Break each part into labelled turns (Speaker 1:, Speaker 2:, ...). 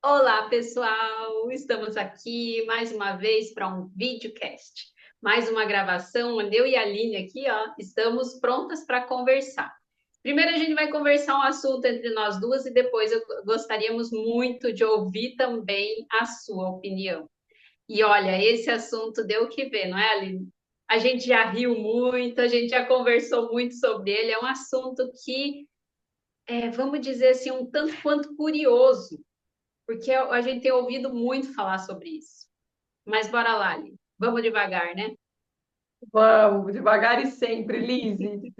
Speaker 1: Olá, pessoal! Estamos aqui mais uma vez para um videocast, mais uma gravação onde eu e a Aline aqui, ó, estamos prontas para conversar. Primeiro a gente vai conversar um assunto entre nós duas e depois gostaríamos muito de ouvir também a sua opinião. E olha, esse assunto deu o que ver, não é, Aline? A gente já riu muito, a gente já conversou muito sobre ele, é um assunto que vamos dizer assim, um tanto quanto curioso porque a gente tem ouvido muito falar sobre isso. Mas bora lá, Li. Vamos devagar, né?
Speaker 2: Vamos, devagar e sempre, Lise.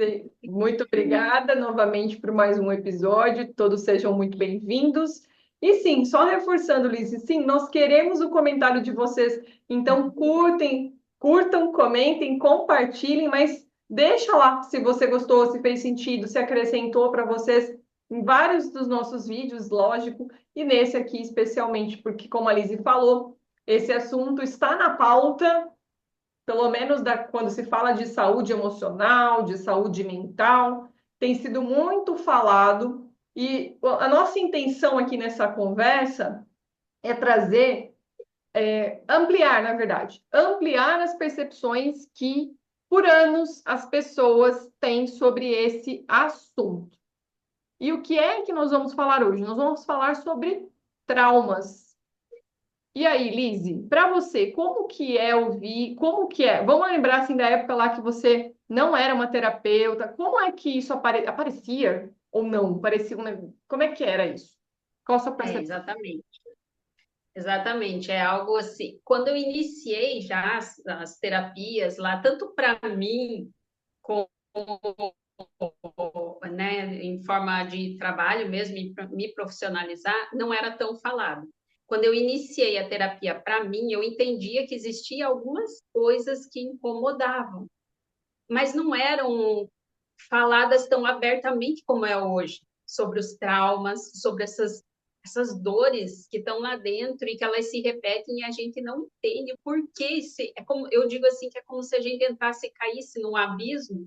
Speaker 2: Muito obrigada novamente por mais um episódio. Todos sejam muito bem-vindos. E sim, só reforçando, Lise, sim, nós queremos o comentário de vocês. Então, curtam, comentem, compartilhem, mas deixa lá se você gostou, se fez sentido, se acrescentou para vocês em vários dos nossos vídeos, lógico, e nesse aqui especialmente, porque, como a Lise falou, esse assunto está na pauta pelo menos quando se fala de saúde emocional, de saúde mental, tem sido muito falado. E a nossa intenção aqui nessa conversa é trazer, ampliar, na verdade, ampliar as percepções que, por anos, as pessoas têm sobre esse assunto. E o que é que nós vamos falar hoje? Nós vamos falar sobre traumas. E aí, Lizzy, para você, como que é ouvir? Como que é? Vamos lembrar assim da época lá que você não era uma terapeuta. Como é que isso aparecia ou não? Parecia Como é que era isso? Qual a sua
Speaker 1: É,
Speaker 2: percepção?
Speaker 1: exatamente. Exatamente. É algo assim. Quando eu iniciei já as terapias lá, tanto para mim, como, né, em forma de trabalho mesmo, me profissionalizar, não era tão falado. Quando eu iniciei a terapia para mim, eu entendia que existia algumas coisas que incomodavam, mas não eram faladas tão abertamente como é hoje, sobre os traumas, sobre essas dores que estão lá dentro e que elas se repetem e a gente não entende o porquê. É como, eu digo assim, que é como se a gente entrasse e caísse num abismo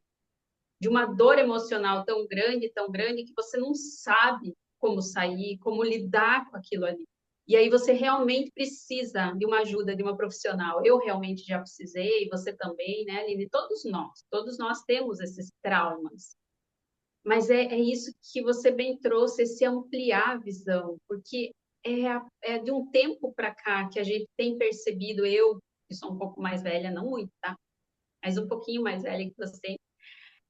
Speaker 1: de uma dor emocional tão grande, que você não sabe como sair, como lidar com aquilo ali. E aí você realmente precisa de uma ajuda de uma profissional. Eu realmente já precisei, você também, né, Aline? Todos nós temos esses traumas. Mas é isso que você bem trouxe, esse ampliar a visão, porque é de um tempo para cá que a gente tem percebido, eu, que sou um pouco mais velha, não muito, tá? Mas um pouquinho mais velha que você,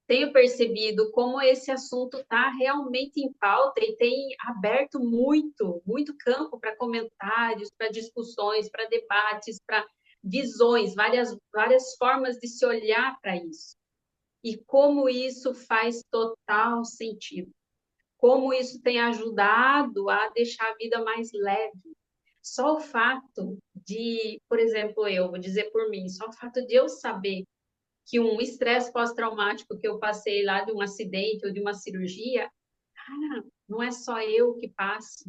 Speaker 1: tenho percebido como esse assunto está realmente em pauta e tem aberto muito campo para comentários, para discussões, para debates, para visões, várias formas de se olhar para isso. E como isso faz total sentido. Como isso tem ajudado a deixar a vida mais leve. Só o fato de, por exemplo, eu vou dizer por mim, só o fato de eu saber que um estresse pós-traumático que eu passei lá de um acidente ou de uma cirurgia, cara, não é só eu que passo,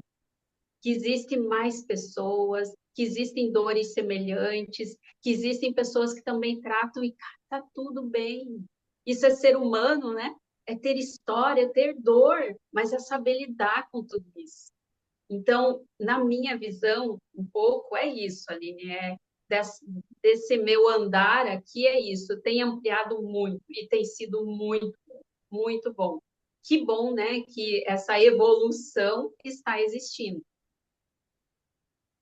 Speaker 1: que existem mais pessoas, que existem dores semelhantes, que existem pessoas que também tratam e tá tudo bem. Isso é ser humano, né? É ter história, é ter dor, mas é saber lidar com tudo isso. Então, na minha visão, um pouco é isso, Aline, desse, desse meu andar aqui é isso, tem ampliado muito e tem sido muito bom. Que bom, né, que essa evolução está existindo.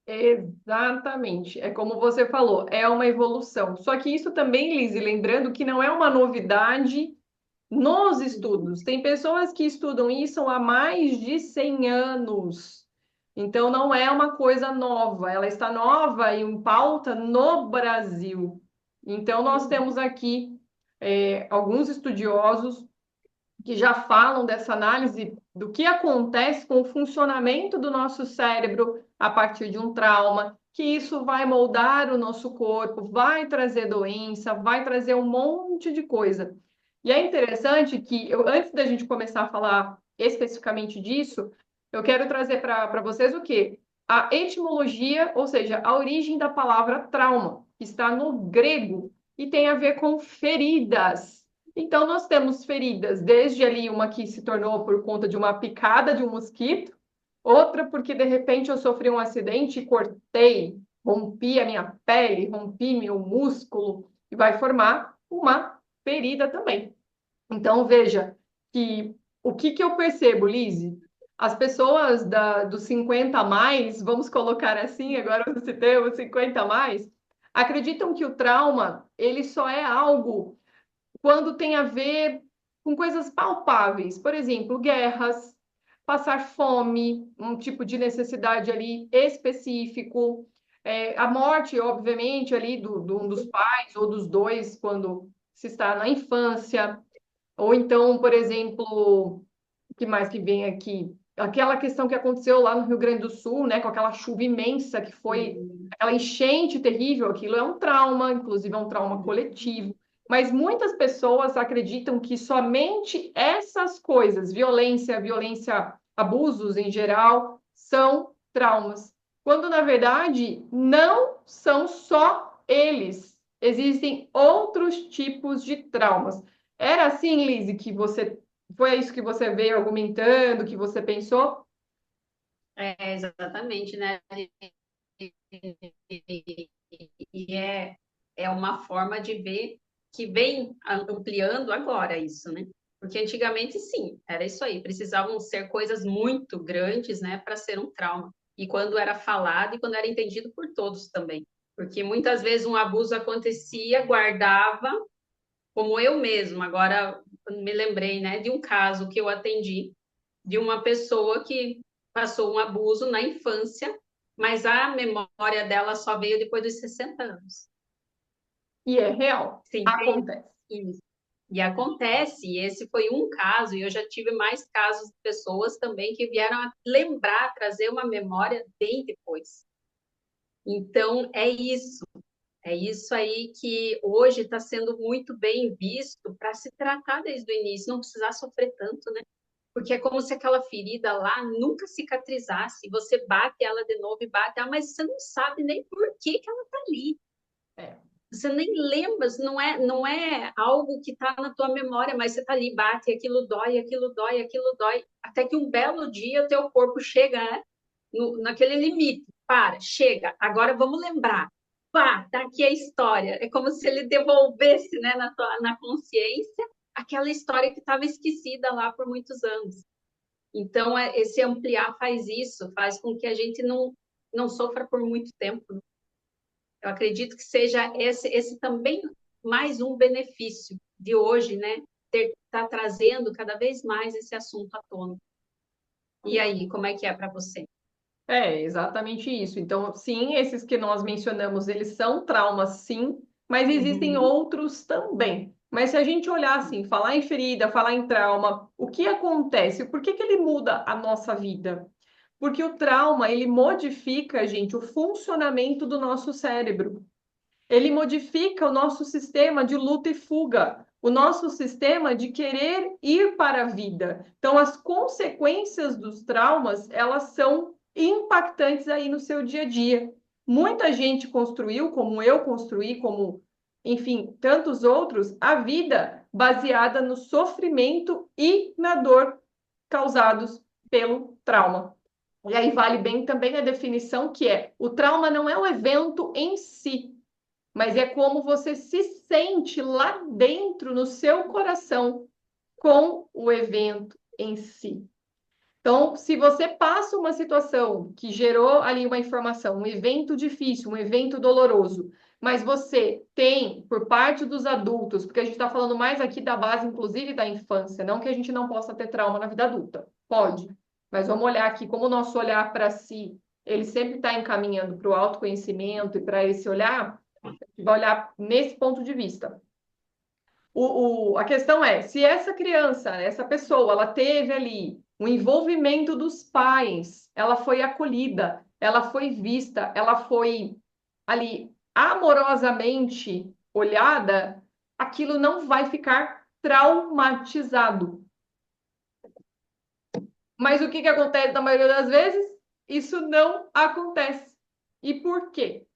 Speaker 2: Exatamente. É como você falou, é uma evolução. Só que isso também, Lizzy, lembrando que não é uma novidade nos estudos. Tem pessoas que estudam isso há mais de 100 anos. Então, não é uma coisa nova. Ela está nova e em pauta no Brasil. Então, nós temos aqui alguns estudiosos que já falam dessa análise do que acontece com o funcionamento do nosso cérebro a partir de um trauma, que isso vai moldar o nosso corpo, vai trazer doença, vai trazer um monte de coisa. E é interessante que, antes da gente começar a falar especificamente disso, eu quero trazer para vocês o quê? A etimologia, ou seja, a origem da palavra trauma, que está no grego e tem a ver com feridas. Então, nós temos feridas, desde ali uma que se tornou por conta de uma picada de um mosquito, outra porque de repente eu sofri um acidente e cortei, rompi a minha pele, rompi meu músculo e vai formar uma ferida também. Então, veja que o que que eu percebo, Lise? As pessoas dos 50 a mais, vamos colocar assim, agora você tem os 50 a mais, acreditam que o trauma, ele só é algo quando tem a ver com coisas palpáveis. Por exemplo, guerras, passar fome, um tipo de necessidade ali específico, a morte, obviamente, ali do um dos pais ou dos dois, quando se está na infância. Ou então, por exemplo, o que mais que vem aqui? Aquela questão que aconteceu lá no Rio Grande do Sul, né, com aquela chuva imensa que foi aquela enchente terrível, aquilo é um trauma, inclusive é um trauma coletivo. Mas muitas pessoas acreditam que somente essas coisas, violência, abusos em geral, são traumas. Quando na verdade não são só eles. Existem outros tipos de traumas. Era assim, Lise, que você foi isso que você veio argumentando, que você pensou?
Speaker 1: Exatamente, né? E é uma forma de ver que vem ampliando agora isso, né? Porque antigamente, sim, era isso aí, precisavam ser coisas muito grandes, né, para ser um trauma. E quando era falado e quando era entendido por todos também. Porque muitas vezes um abuso acontecia, guardava, como eu mesma, agora me lembrei, né, de um caso que eu atendi, de uma pessoa que passou um abuso na infância, mas a memória dela só veio depois dos 60 anos.
Speaker 2: E é real,
Speaker 1: Sim,
Speaker 2: acontece.
Speaker 1: isso. E acontece, e esse foi um caso, e eu já tive mais casos de pessoas também que vieram a lembrar, trazer uma memória bem depois. Então, é isso aí que hoje está sendo muito bem visto para se tratar desde o início, não precisar sofrer tanto, né? Porque é como se aquela ferida lá nunca cicatrizasse, você bate ela de novo e bate ela, mas você não sabe nem por que que ela está ali.
Speaker 2: É.
Speaker 1: Você nem lembra, não é algo que está na tua memória, mas você está ali, bate, aquilo dói, aquilo dói, aquilo dói, até que um belo dia o teu corpo chega, né, naquele limite, para, chega, agora vamos lembrar, pá, tá aqui a história, é como se ele devolvesse, né, na consciência aquela história que estava esquecida lá por muitos anos. Então, esse ampliar faz isso, faz com que a gente não sofra por muito tempo. Eu acredito que seja esse também mais um benefício de hoje, né? Tá trazendo cada vez mais esse assunto à tona. E aí, como é que é para você?
Speaker 2: É exatamente isso. Então, sim, esses que nós mencionamos, eles são traumas, sim, mas existem
Speaker 1: Uhum.
Speaker 2: outros também. Mas se a gente olhar assim, falar em ferida, falar em trauma, o que acontece? Por que que ele muda a nossa vida? Porque o trauma, ele modifica, gente, o funcionamento do nosso cérebro. Ele modifica o nosso sistema de luta e fuga, o nosso sistema de querer ir para a vida. Então, as consequências dos traumas, elas são impactantes aí no seu dia a dia. Muita gente construiu, como eu construí, como, enfim, tantos outros, a vida baseada no sofrimento e na dor causados pelo trauma. E aí vale bem também a definição que é: o trauma não é o evento em si, mas é como você se sente lá dentro, no seu coração, com o evento em si. Então, se você passa uma situação que gerou ali uma informação, um evento difícil, um evento doloroso, mas você tem, por parte dos adultos, porque a gente está falando mais aqui da base, inclusive da infância, não que a gente não possa ter trauma na vida adulta, pode, mas vamos olhar aqui como o nosso olhar para si, ele sempre está encaminhando para o autoconhecimento e para esse olhar, vai olhar nesse ponto de vista. A questão é, se essa criança, essa pessoa, ela teve ali o envolvimento dos pais, ela foi acolhida, ela foi vista, ela foi ali amorosamente olhada, aquilo não vai ficar traumatizado. Mas o que que acontece na maioria das vezes? Isso não acontece. E por quê?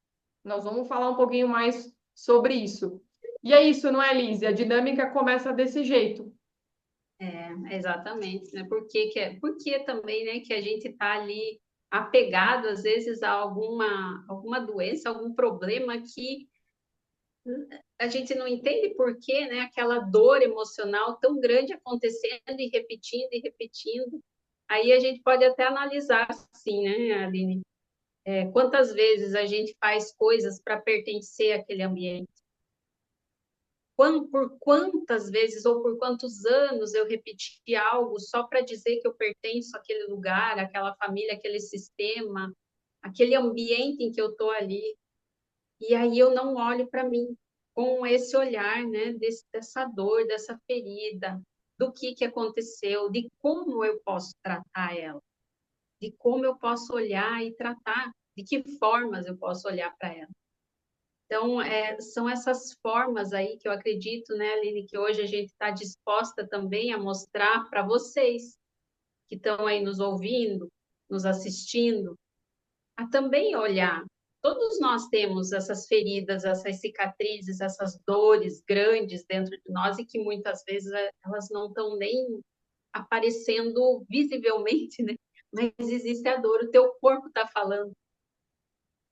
Speaker 2: Nós vamos falar um pouquinho mais sobre isso. E é isso, não é, Lise? A dinâmica começa desse jeito.
Speaker 1: Exatamente, né? Porque também, né, que a gente está ali apegado, às vezes, a alguma doença, algum problema que a gente não entende por quê, né? Aquela dor emocional tão grande acontecendo e repetindo e repetindo. Aí a gente pode até analisar assim, né, Aline? Quantas vezes a gente faz coisas para pertencer àquele ambiente? Por quantas vezes ou por quantos anos eu repeti algo só para dizer que eu pertenço àquele lugar, àquela família, àquele sistema, aquele ambiente em que eu estou ali? E aí eu não olho para mim com esse olhar, né, dessa dor, dessa ferida, do que aconteceu, de como eu posso tratar ela, de como eu posso olhar e tratar, de que formas eu posso olhar para ela. Então, são essas formas aí que eu acredito, né, Aline, que hoje a gente está disposta também a mostrar para vocês que estão aí nos ouvindo, nos assistindo, a também olhar. Todos nós temos essas feridas, essas cicatrizes, essas dores grandes dentro de nós e que muitas vezes elas não estão nem aparecendo visivelmente, né? Mas existe a dor, o teu corpo está falando.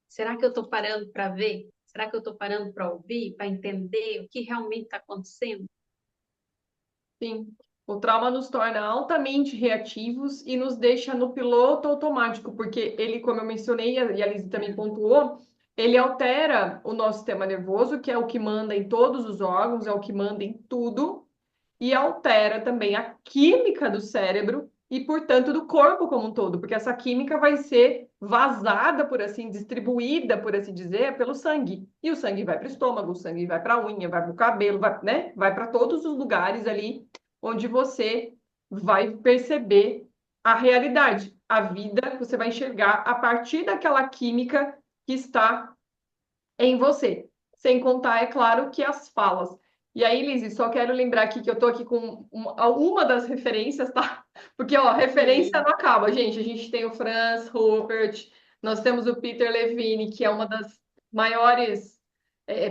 Speaker 1: Será que eu estou parando para ver? Será que eu estou parando para ouvir, para entender o que realmente está acontecendo?
Speaker 2: Sim, o trauma nos torna altamente reativos e nos deixa no piloto automático, porque ele, como eu mencionei, e a Lizzie também pontuou, ele altera o nosso sistema nervoso, que é o que manda em todos os órgãos, é o que manda em tudo, e altera também a química do cérebro e, portanto, do corpo como um todo, porque essa química vai ser vazada, por assim, distribuída, por assim dizer, pelo sangue. E o sangue vai para o estômago, o sangue vai para a unha, vai para o cabelo, vai, né? Vai para todos os lugares ali onde você vai perceber a realidade, a vida, você vai enxergar a partir daquela química que está em você. Sem contar, é claro, que as falas. E aí, Lizzie, só quero lembrar aqui que eu tô aqui com uma das referências, tá? Porque, ó, referência
Speaker 1: Sim.
Speaker 2: não acaba, gente. A gente tem o Franz Rupert, nós temos o Peter Levine, que é uma das maiores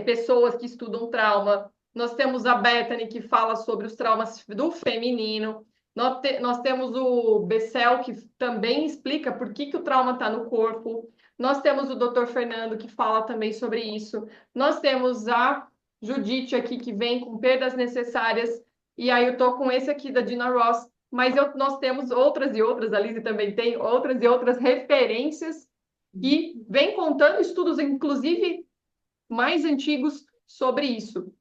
Speaker 2: pessoas que estudam trauma. Nós temos a Bethany, que fala sobre os traumas do feminino. Nós temos o Bessel, que também explica por que o trauma está no corpo. Nós temos o Dr. Fernando, que fala também sobre isso. Nós temos a Judite aqui, que vem com perdas necessárias. E aí eu estou com esse aqui da Dina Ross. Mas nós temos outras e outras, a Lizzie também tem outras e outras referências que vem contando estudos, inclusive mais antigos, sobre isso.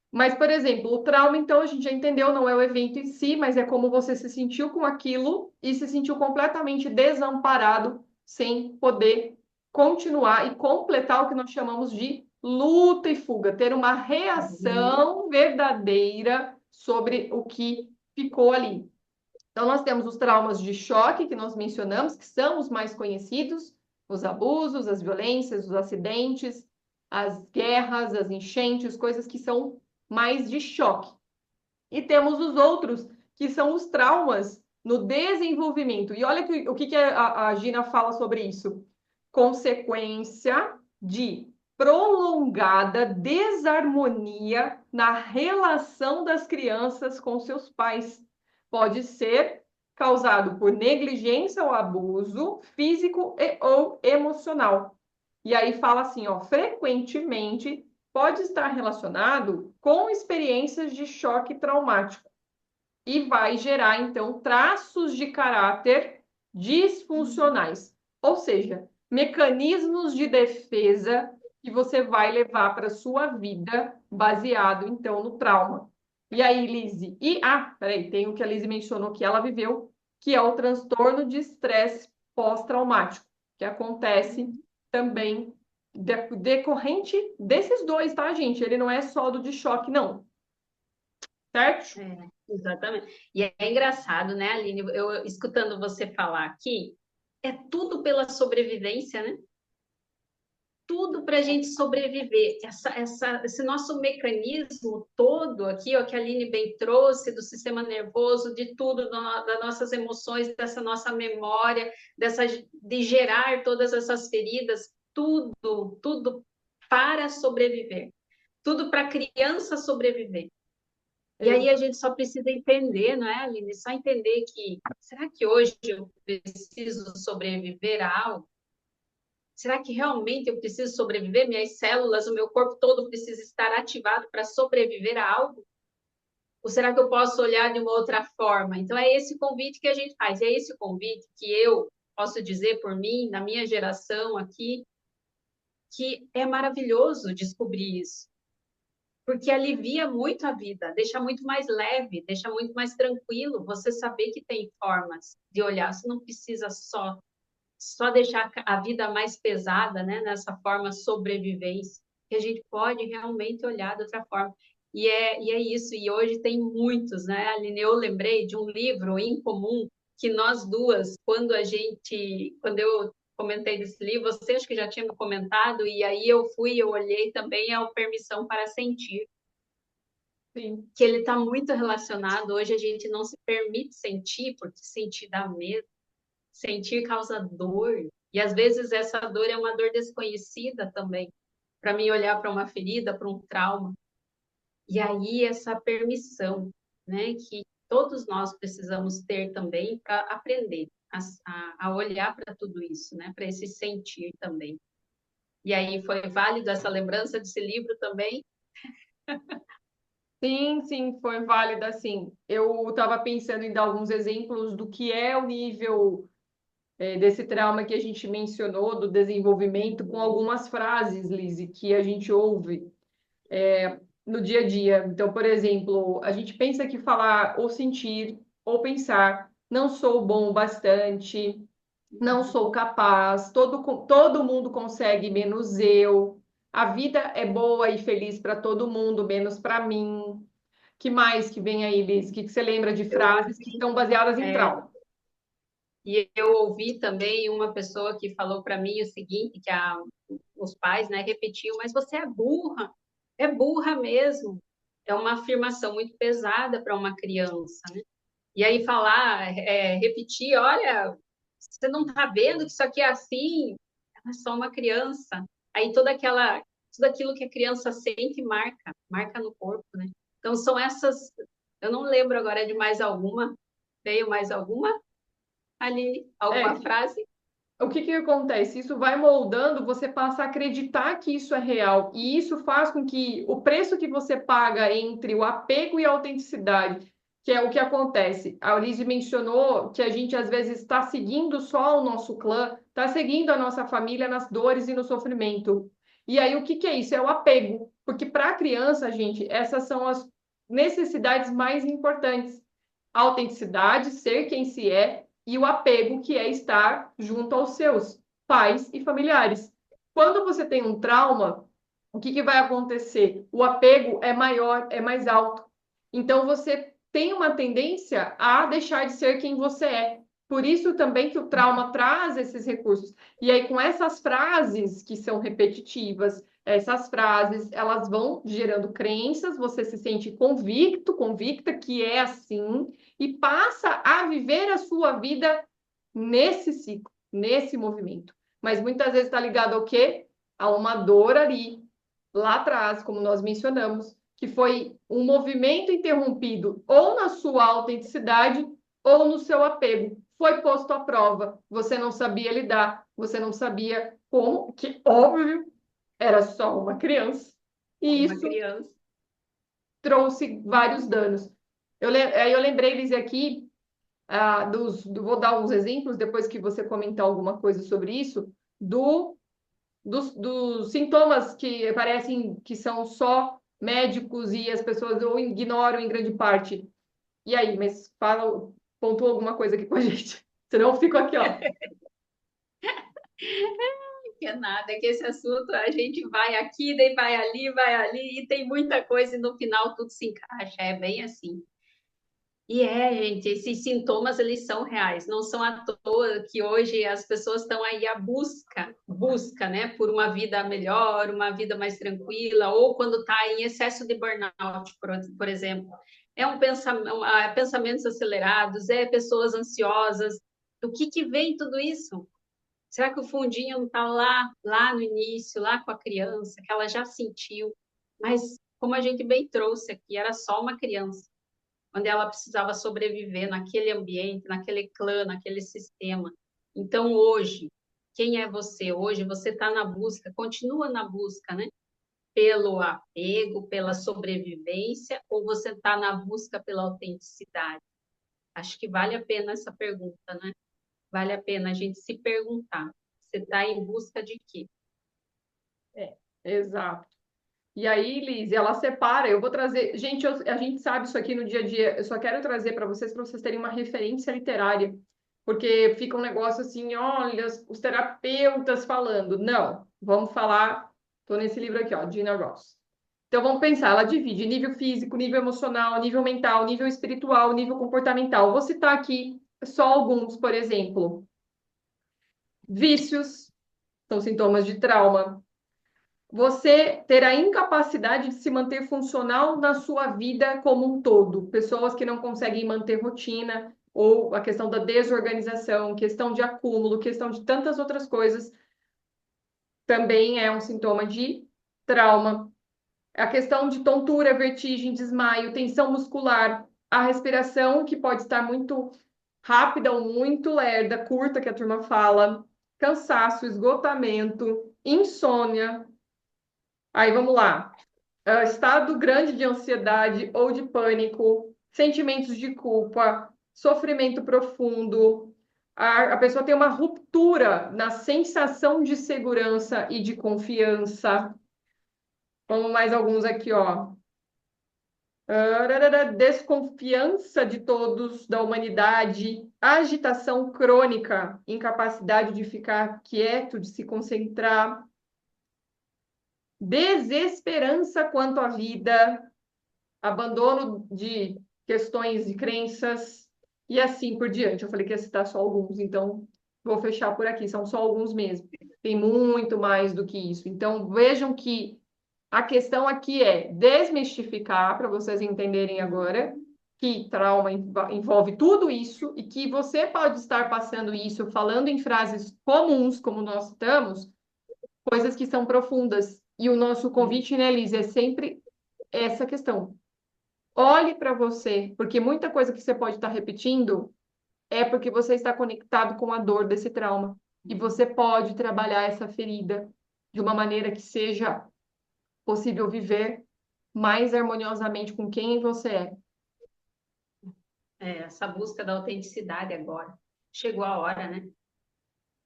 Speaker 2: Mas, por exemplo, o trauma, então, a gente já entendeu, não é o evento em si, mas é como você se sentiu com aquilo e se sentiu completamente desamparado, sem poder continuar e completar o que nós chamamos de luta e fuga, ter uma reação verdadeira sobre o que ficou ali. Então, nós temos os traumas de choque, que nós mencionamos, que são os mais conhecidos, os abusos, as violências, os acidentes, as guerras, as enchentes, coisas que são mais de choque. E temos os outros, que são os traumas no desenvolvimento. E olha o que a Gina fala sobre isso. Consequência de prolongada desarmonia na relação das crianças com seus pais. Pode ser causado por negligência ou abuso físico ou emocional. E aí fala assim, ó, frequentemente pode estar relacionado com experiências de choque traumático e vai gerar, então, traços de caráter disfuncionais, ou seja, mecanismos de defesa que você vai levar para a sua vida baseado, então, no trauma. E aí, Lizzie? Peraí, tem o que a Lizzie mencionou que ela viveu, que é o transtorno de estresse pós-traumático, que acontece também decorrente desses dois, tá, gente? Ele não é só do de choque, não. Certo?
Speaker 1: Exatamente. E é engraçado, né, Aline? Eu escutando você falar aqui, é tudo pela sobrevivência, né? Tudo para a gente sobreviver. Esse nosso mecanismo todo aqui, ó, que a Aline bem trouxe, do sistema nervoso, de tudo, das nossas emoções, dessa nossa memória, de gerar todas essas feridas, tudo para sobreviver. Tudo para a criança sobreviver. E aí a gente só precisa entender, não é, Aline? Só entender que, será que hoje eu preciso sobreviver a algo? Será que realmente eu preciso sobreviver? Minhas células, o meu corpo todo precisa estar ativado para sobreviver a algo? Ou será que eu posso olhar de uma outra forma? Então, é esse convite que a gente faz, é esse convite que eu posso dizer por mim, na minha geração aqui, que é maravilhoso descobrir isso, porque alivia muito a vida, deixa muito mais leve, deixa muito mais tranquilo você saber que tem formas de olhar, você não precisa só deixar a vida mais pesada, né, nessa forma sobrevivência, que a gente pode realmente olhar de outra forma. E é isso, e hoje tem muitos, né, Aline? Eu lembrei de um livro em comum que nós duas, quando eu comentei desse livro, você acho que já tinha me comentado, e aí eu olhei também, é o Permissão para Sentir,
Speaker 2: Sim.
Speaker 1: que ele está muito relacionado, hoje a gente não se permite sentir, porque sentir dá medo, sentir causa dor, e às vezes essa dor é uma dor desconhecida também, para mim olhar para uma ferida, para um trauma. E aí essa permissão, né, que todos nós precisamos ter também para aprender a olhar para tudo isso, né, para esse sentir também. E aí foi válido essa lembrança desse livro também?
Speaker 2: Sim, sim, foi válida, sim. Eu estava pensando em dar alguns exemplos do que é o nível desse trauma que a gente mencionou, do desenvolvimento, com algumas frases, Lizzie, que a gente ouve no dia a dia. Então, por exemplo, a gente pensa que falar ou sentir ou pensar, não sou bom o bastante, não sou capaz, todo mundo consegue, menos eu. A vida é boa e feliz para todo mundo, menos para mim. Que mais que vem aí, Liz? Que você lembra de
Speaker 1: Eu
Speaker 2: frases que
Speaker 1: ouvi,
Speaker 2: estão baseadas em
Speaker 1: é,
Speaker 2: trauma?
Speaker 1: e eu ouvi também uma pessoa que falou para mim o seguinte, que os pais, né, repetiam, mas você é burra mesmo. É uma afirmação muito pesada para uma criança, né? E aí falar, repetir, olha, você não está vendo que isso aqui é assim? Ela é só uma criança. Aí tudo aquilo que a criança sente marca no corpo, né? Então são essas, eu não lembro agora de mais alguma, veio mais alguma ali, alguma
Speaker 2: É,
Speaker 1: frase?
Speaker 2: o que que acontece? Isso vai moldando, você passa a acreditar que isso é real. E isso faz com que o preço que você paga entre o apego e a autenticidade, que é o que acontece. A Ulise mencionou que a gente às vezes está seguindo só o nosso clã, está seguindo a nossa família nas dores e no sofrimento. E aí o que que é isso? É o apego. Porque para a criança, gente, essas são as necessidades mais importantes. A autenticidade, ser quem se é, e o apego, que é estar junto aos seus pais e familiares. Quando você tem um trauma, o que, que vai acontecer? O apego é maior, é mais alto. Então você tem uma tendência a deixar de ser quem você é. Por isso também que o trauma traz esses recursos. E aí, com essas frases que são repetitivas, essas frases, elas vão gerando crenças, você se sente convicto, convicta que é assim, e passa a viver a sua vida nesse ciclo, nesse movimento. Mas muitas vezes está ligado ao quê? A uma dor ali, lá atrás, como nós mencionamos, que foi um movimento interrompido ou na sua autenticidade ou no seu apego. Foi posto à prova, você não sabia lidar, você não sabia como, que óbvio, era só uma criança. E
Speaker 1: Uma
Speaker 2: isso
Speaker 1: criança.
Speaker 2: trouxe vários danos. Aí eu lembrei, Liz, aqui, vou dar uns exemplos, depois que você comentar alguma coisa sobre isso, dos sintomas que parecem que são só médicos e as pessoas ou ignoram em grande parte. E aí, mas fala, pontua alguma coisa aqui com a gente. Senão eu fico aqui, ó.
Speaker 1: Que é nada, é que esse assunto a gente vai aqui, daí vai ali, e tem muita coisa e no final tudo se encaixa, é bem assim. E gente, esses sintomas, eles são reais, não são à toa que hoje as pessoas estão aí à busca, né, por uma vida melhor, uma vida mais tranquila, ou quando está em excesso de burnout, por exemplo. Pensamentos acelerados, pessoas ansiosas. O que vem tudo isso? Será que o fundinho não está lá no início, lá com a criança, que ela já sentiu? Mas como a gente bem trouxe aqui, era só uma criança, onde ela precisava sobreviver naquele ambiente, naquele clã, naquele sistema. Então, hoje, quem é você? Hoje você está na busca, continua na busca, né? Pelo apego, pela sobrevivência, ou você está na busca pela autenticidade? Acho que vale a pena essa pergunta, né? Vale a pena a gente se perguntar. Você está em busca de quê?
Speaker 2: Exato. E aí, Liz, ela separa. Eu vou trazer. Gente, a gente sabe isso aqui no dia a dia. Eu só quero trazer para vocês terem uma referência literária. Porque fica um negócio assim, olha, os terapeutas falando. Não, vamos falar. Estou nesse livro aqui, ó, Gina Ross. Então vamos pensar, ela divide nível físico, nível emocional, nível mental, nível espiritual, nível comportamental. Vou citar aqui só alguns, por exemplo. Vícios são sintomas de trauma. Você ter a incapacidade de se manter funcional na sua vida como um todo. Pessoas que não conseguem manter rotina, ou a questão da desorganização, questão de acúmulo, questão de tantas outras coisas, também é um sintoma de trauma. A questão de tontura, vertigem, desmaio, tensão muscular, a respiração que pode estar muito rápida ou muito lerda, curta, que a turma fala, cansaço, esgotamento, insônia. Aí vamos lá. Estado grande de ansiedade ou de pânico, sentimentos de culpa, sofrimento profundo. A pessoa tem uma ruptura na sensação de segurança e de confiança. Vamos mais alguns aqui, ó. Desconfiança de todos, da humanidade, agitação crônica, incapacidade de ficar quieto, de se concentrar, desesperança quanto à vida, abandono de questões de crenças e assim por diante. Eu falei que ia citar só alguns, então vou fechar por aqui, são só alguns mesmo. Tem muito mais do que isso. Então vejam que a questão aqui é desmistificar, para vocês entenderem agora, que trauma envolve tudo isso e que você pode estar passando isso falando em frases comuns, como nós estamos, coisas que são profundas. E o nosso convite, né, Liz, é sempre essa questão. Olhe para você, porque muita coisa que você pode estar repetindo é porque você está conectado com a dor desse trauma. E você pode trabalhar essa ferida de uma maneira que seja possível viver mais harmoniosamente com quem você é.
Speaker 1: Essa busca da autenticidade agora. Chegou a hora, né?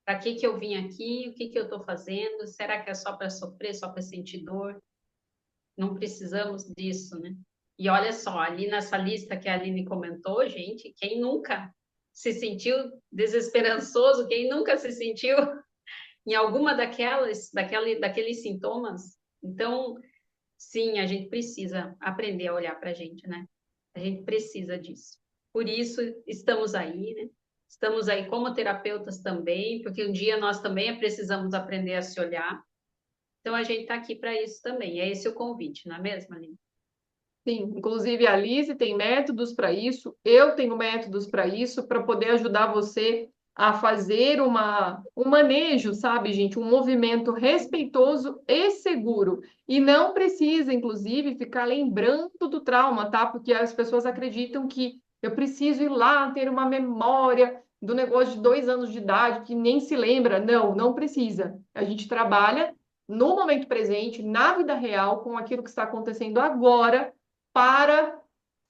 Speaker 1: Para que eu vim aqui? O que eu estou fazendo? Será que é só para sofrer, só para sentir dor? Não precisamos disso, né? E olha só, ali nessa lista que a Aline comentou, gente, quem nunca se sentiu desesperançoso, quem nunca se sentiu em alguma daqueles sintomas? Então, sim, a gente precisa aprender a olhar para a gente, né? A gente precisa disso. Por isso, estamos aí, né? Estamos aí como terapeutas também, porque um dia nós também precisamos aprender a se olhar. Então, a gente está aqui para isso também. É esse o convite, não é mesmo, Aline?
Speaker 2: Sim, inclusive a Lise tem métodos para isso, eu tenho métodos para isso, para poder ajudar você a fazer um manejo, sabe, gente? Um movimento respeitoso e seguro. E não precisa, inclusive, ficar lembrando do trauma, tá? Porque as pessoas acreditam que eu preciso ir lá ter uma memória do negócio de 2 anos de idade que nem se lembra. Não, não precisa. A gente trabalha no momento presente, na vida real, com aquilo que está acontecendo agora para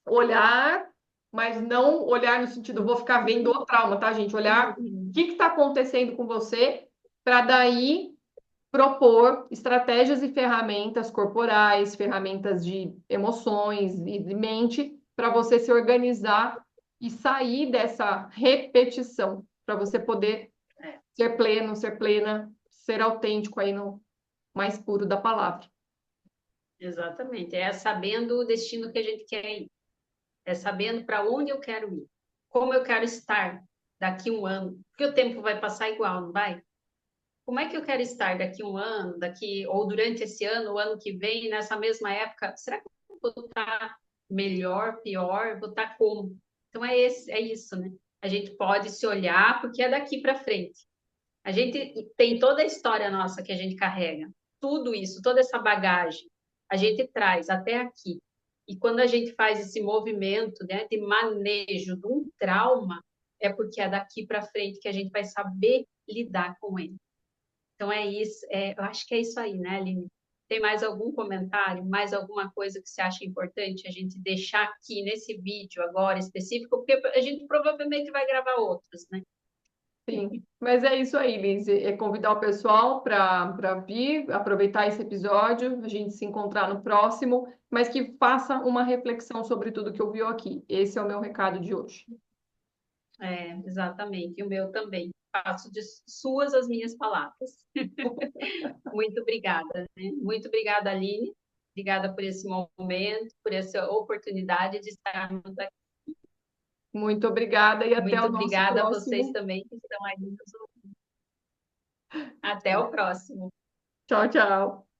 Speaker 2: olhar, mas não olhar no sentido, vou ficar vendo o trauma, tá, gente? Olhar o que está acontecendo com você, para daí propor estratégias e ferramentas corporais, ferramentas de emoções e de mente, para você se organizar e sair dessa repetição, para você poder ser pleno, ser plena, ser autêntico aí no mais puro da palavra.
Speaker 1: Exatamente. É sabendo o destino que a gente quer ir. É sabendo para onde eu quero ir. Como eu quero estar daqui um ano. Porque o tempo vai passar igual, não vai? Como é que eu quero estar daqui um ano, ou durante esse ano, o ano que vem, nessa mesma época? Será que eu vou estar melhor, pior? Vou estar como? Então é isso, né? A gente pode se olhar porque é daqui para frente. A gente tem toda a história nossa que a gente carrega, tudo isso, toda essa bagagem. a gente traz até aqui. E quando a gente faz esse movimento, né, de manejo de um trauma, é porque é daqui para frente que a gente vai saber lidar com ele. Então é isso, eu acho que é isso aí, né, Aline? Tem mais algum comentário, mais alguma coisa que você acha importante a gente deixar aqui nesse vídeo agora específico? Porque a gente provavelmente vai gravar outros, né?
Speaker 2: Sim, mas é isso aí, Liz. É convidar o pessoal para vir, aproveitar esse episódio, a gente se encontrar no próximo, mas que faça uma reflexão sobre tudo que ouviu aqui. Esse é o meu recado de hoje.
Speaker 1: Exatamente. E o meu também. Faço de suas as minhas palavras. Muito obrigada, né? Muito obrigada, Aline. Obrigada por esse momento, por essa oportunidade de estarmos aqui.
Speaker 2: Muito obrigada e até
Speaker 1: Muito
Speaker 2: o nosso
Speaker 1: obrigada a vocês
Speaker 2: próximo.
Speaker 1: também que estão aí nos ouvindo. Até o próximo.
Speaker 2: Tchau, tchau.